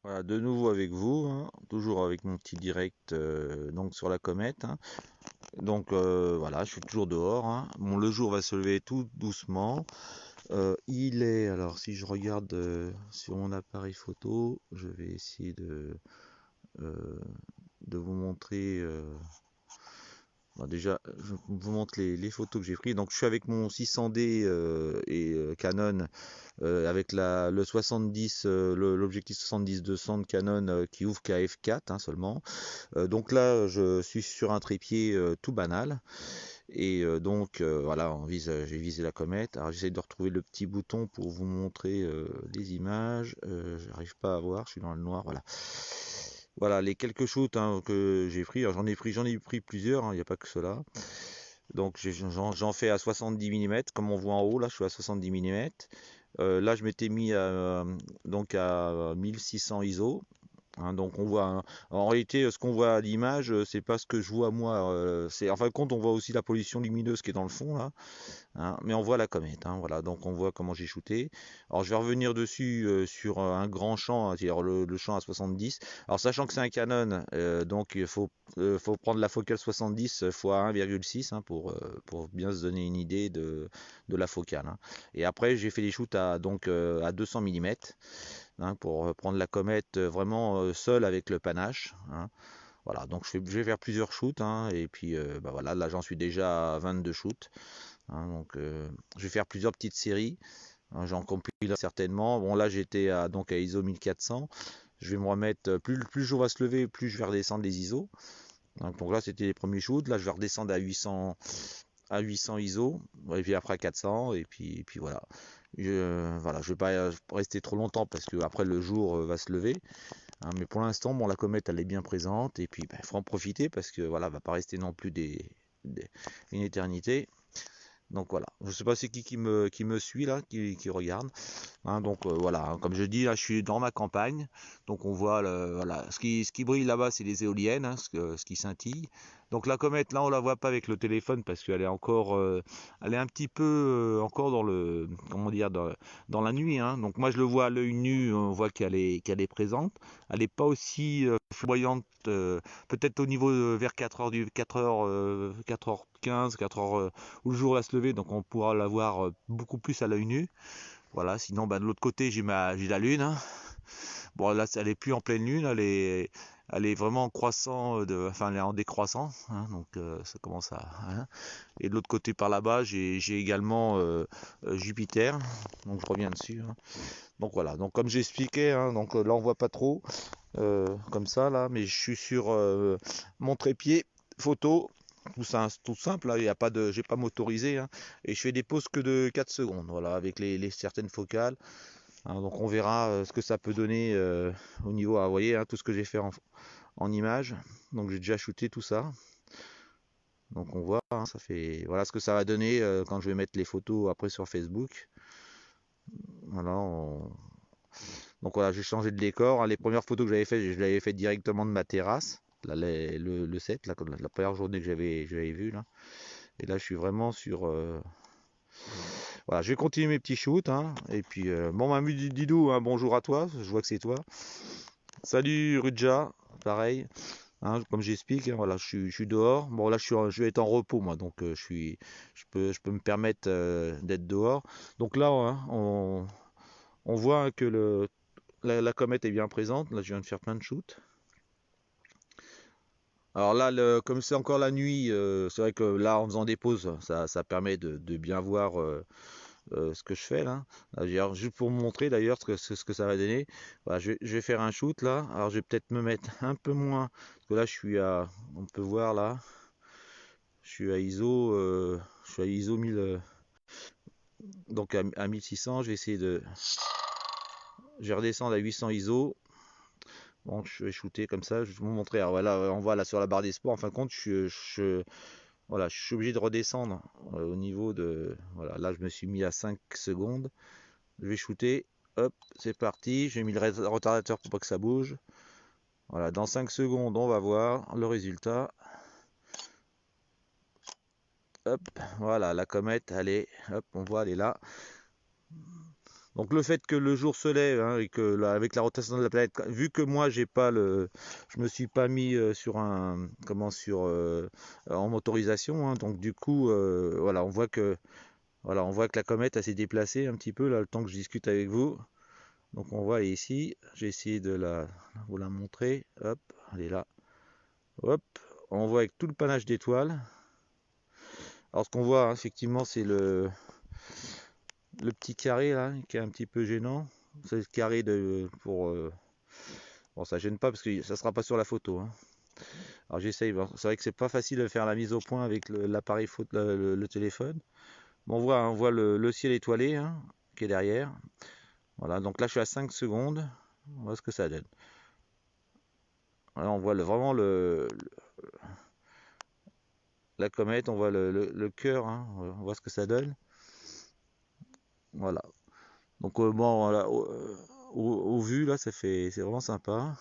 Voilà, de nouveau avec vous, hein, toujours avec mon petit direct donc sur la comète, hein. Donc voilà, je suis toujours dehors, hein. Bon, le jour va se lever tout doucement. Il est, alors si je regarde sur mon appareil photo, je vais essayer euh, de vous montrer. Bon, déjà, je vous montre les photos que j'ai prises. Donc je suis avec mon 600D et Canon avec le 70, l'objectif 70-200 de Canon qui ouvre qu'à f4 hein, seulement. Donc là, je suis sur un trépied tout banal. Et donc voilà, j'ai visé la comète. Alors j'essaie de retrouver le petit bouton pour vous montrer les images. J'arrive pas à voir, je suis dans le noir. Voilà. Voilà les quelques shoots hein, que j'ai pris. Alors, j'en ai pris plusieurs, hein, il n'y a pas que cela. Donc j'en fais à 70 mm, comme on voit en haut, là je suis à 70 mm. Là je m'étais mis donc à 1600 ISO. Hein, donc on voit, hein, en réalité, ce qu'on voit à l'image, c'est pas ce que je vois moi. C'est en fin de compte, on voit aussi la pollution lumineuse qui est dans le fond là, hein, mais on voit la comète. Hein, voilà, donc on voit comment j'ai shooté. Alors je vais revenir dessus sur un grand champ, hein, c'est-à-dire le champ à 70. Alors sachant que c'est un Canon, donc faut prendre la focale 70 x 1,6 hein, pour bien se donner une idée de la focale. Hein. Et après j'ai fait des shoots à 200 mm. Hein, pour prendre la comète vraiment seule avec le panache. Hein. Voilà, donc je vais faire plusieurs shoots, hein, et puis bah voilà, là j'en suis déjà à 22 shoots. Hein, donc je vais faire plusieurs petites séries. Hein, j'en compile certainement. Bon là j'étais donc à ISO 1400. Je vais me remettre, plus le jour va se lever, plus je vais redescendre les ISO. Donc là c'était les premiers shoots. Là je vais redescendre à 800 ISO, et puis après 400, et puis voilà. Voilà, je vais pas rester trop longtemps parce que après le jour va se lever. Hein, mais pour l'instant, bon, la comète elle est bien présente et puis il faut en profiter parce que voilà, va pas rester non plus une éternité. Donc voilà, je sais pas c'est qui me suit là, qui regarde. Hein, donc voilà, hein, comme je dis, là je suis dans ma campagne. Donc on voit voilà, ce qui brille là-bas, c'est les éoliennes, hein, ce qui scintille. Donc la comète, là on la voit pas avec le téléphone parce qu'elle est encore, elle est un petit peu encore dans comment dire, dans la nuit. Hein. Donc moi je le vois à l'œil nu, on voit qu'elle est présente. Elle n'est pas aussi flamboyante, peut-être au niveau vers 4h 4h15, 4h où le jour va se lever, donc on pourra la voir beaucoup plus à l'œil nu. Voilà, sinon bah, de l'autre côté j'ai la lune. Hein. Bon là elle est plus en pleine lune, elle est vraiment en croissant, enfin elle est en décroissant, hein, donc ça commence à. Hein. Et de l'autre côté par là-bas j'ai également Jupiter, donc je reviens dessus. Hein. Donc voilà, donc comme j'expliquais, hein, donc là on voit pas trop comme ça là, mais je suis sur mon trépied photo. Tout simple, là, il y a pas de, j'ai pas motorisé, hein, et je fais des pauses que de 4 secondes, voilà, avec les certaines focales. Hein, donc on verra ce que ça peut donner au niveau, vous voyez, hein, tout ce que j'ai fait en image. Donc j'ai déjà shooté tout ça. Donc on voit, hein, ça fait, voilà ce que ça va donner quand je vais mettre les photos après sur Facebook. Voilà, donc voilà, j'ai changé de décor. Hein, les premières photos que j'avais fait, je l'avais fait directement de ma terrasse. Là, le set, là, comme la première journée que j'avais vu là. Et là, je suis vraiment sur. Voilà, je vais continuer mes petits shoots. Hein, et puis, bon, Mamu Didou, hein, bonjour à toi. Je vois que c'est toi. Salut Rudja, pareil. Hein, comme j'explique, hein, voilà, je suis dehors. Bon, là, je vais être en repos, moi. Donc, je peux me permettre d'être dehors. Donc là, hein, on voit hein, que la comète est bien présente. Là, je viens de faire plein de shoots. Alors là, comme c'est encore la nuit, c'est vrai que là, en faisant des pauses, ça permet de bien voir ce que je fais là. D'ailleurs, juste pour vous montrer d'ailleurs ce que ça va donner. Voilà, je vais faire un shoot là. Alors je vais peut-être me mettre un peu moins. Parce que là, on peut voir là, je suis à ISO 1000, donc à 1600. Je vais essayer je vais redescendre à 800 ISO. Bon, je vais shooter comme ça. Je vais vous montrer. Alors voilà, on voit là sur la barre des sports. En fin de compte, voilà, je suis obligé de redescendre au niveau de. Voilà, là, je me suis mis à 5 secondes. Je vais shooter. Hop, c'est parti. J'ai mis le retardateur pour pas que ça bouge. Voilà, dans 5 secondes, on va voir le résultat. Hop, voilà, la comète, hop, on voit, elle est là. Donc le fait que le jour se lève, hein, et que avec la rotation de la planète, vu que moi je me suis pas mis sur en motorisation, hein, donc du coup, voilà, on voit que la comète elle s'est déplacée un petit peu là, le temps que je discute avec vous. Donc on voit ici, j'ai essayé de vous la montrer. Hop, elle est là. Hop, on voit avec tout le panache d'étoiles. Alors ce qu'on voit, hein, effectivement, c'est le petit carré là, qui est un petit peu gênant. C'est le carré bon, ça gêne pas parce que ça sera pas sur la photo, hein. Alors j'essaye. Bon, c'est vrai que c'est pas facile de faire la mise au point avec l'appareil photo, le téléphone. Bon, on voit le ciel étoilé, hein, qui est derrière. Voilà, donc là je suis à 5 secondes. On voit ce que ça donne. Voilà, on voit vraiment la comète, on voit le cœur, hein, on voit ce que ça donne. Voilà. Donc bon, voilà, au vu là, c'est vraiment sympa.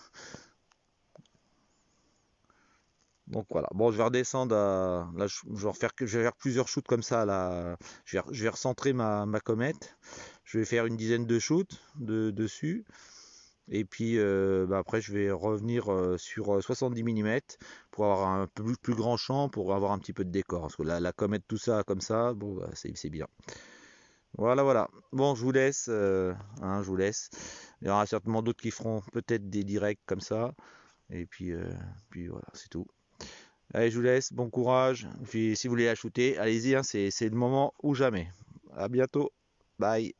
Donc voilà. Bon, je vais redescendre là, je vais faire plusieurs shoots comme ça là. Je vais recentrer ma comète. Je vais faire une dizaine de shoots dessus. Et puis bah, après, je vais revenir sur 70 mm pour avoir un peu plus grand champ, pour avoir un petit peu de décor. Parce que la comète, tout ça comme ça, bon, bah, c'est bien. Voilà, voilà. Bon, je vous laisse. Je vous laisse. Il y aura certainement d'autres qui feront peut-être des directs comme ça. Et puis voilà, c'est tout. Allez, je vous laisse. Bon courage. Puis si vous voulez la shooter, allez-y, hein, c'est le moment ou jamais. À bientôt. Bye.